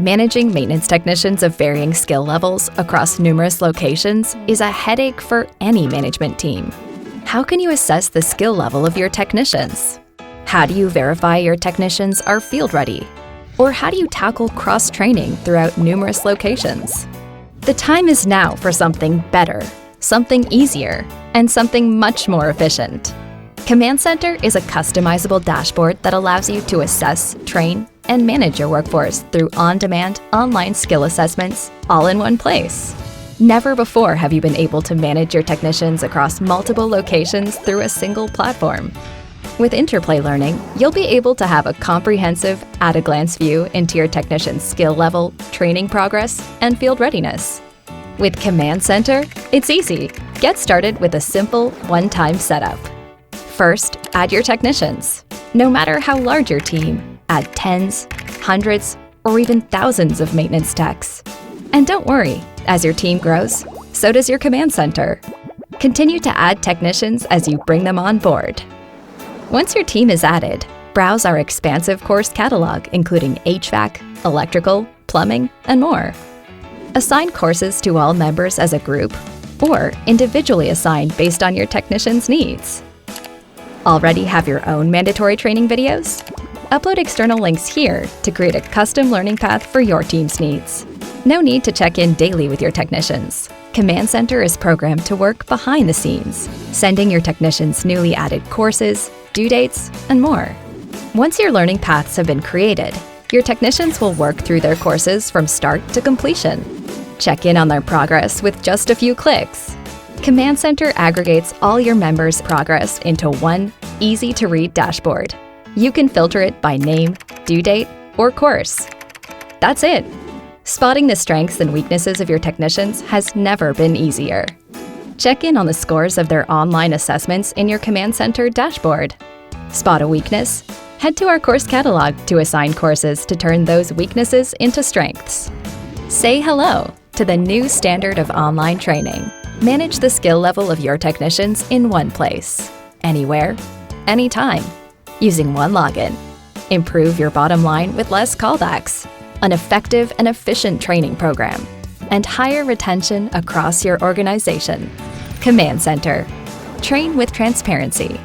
Managing maintenance technicians of varying skill levels across numerous locations is a headache for any management team. How can you assess the skill level of your technicians? How do you verify your technicians are field ready? Or how do you tackle cross-training throughout numerous locations? The time is now for something better, something easier, and something much more efficient. Command Center is a customizable dashboard that allows you to assess, train, and manage your workforce through on-demand online skill assessments all in one place. Never before have you been able to manage your technicians across multiple locations through a single platform. With Interplay Learning, you'll be able to have a comprehensive, at-a-glance view into your technician's skill level, training progress, and field readiness. With Command Center, it's easy. Get started with a simple, one-time setup. First, add your technicians. No matter how large your team, add tens, hundreds, or even thousands of maintenance techs. And don't worry, as your team grows, so does your Command Center. Continue to add technicians as you bring them on board. Once your team is added, browse our expansive course catalog, including HVAC, electrical, plumbing, and more. Assign courses to all members as a group, or individually assigned based on your technician's needs. Already have your own mandatory training videos? Upload external links here to create a custom learning path for your team's needs. No need to check in daily with your technicians. Command Center is programmed to work behind the scenes, sending your technicians newly added courses, due dates, and more. Once your learning paths have been created, your technicians will work through their courses from start to completion. Check in on their progress with just a few clicks. Command Center aggregates all your members' progress into one easy-to-read dashboard. You can filter it by name, due date, or course. That's it. Spotting the strengths and weaknesses of your technicians has never been easier. Check in on the scores of their online assessments in your Command Center dashboard. Spot a weakness? Head to our course catalog to assign courses to turn those weaknesses into strengths. Say hello to the new standard of online training. Manage the skill level of your technicians in one place, anywhere, anytime, using one login. Improve your bottom line with less callbacks, an effective and efficient training program, and higher retention across your organization. Command Center. Train with transparency.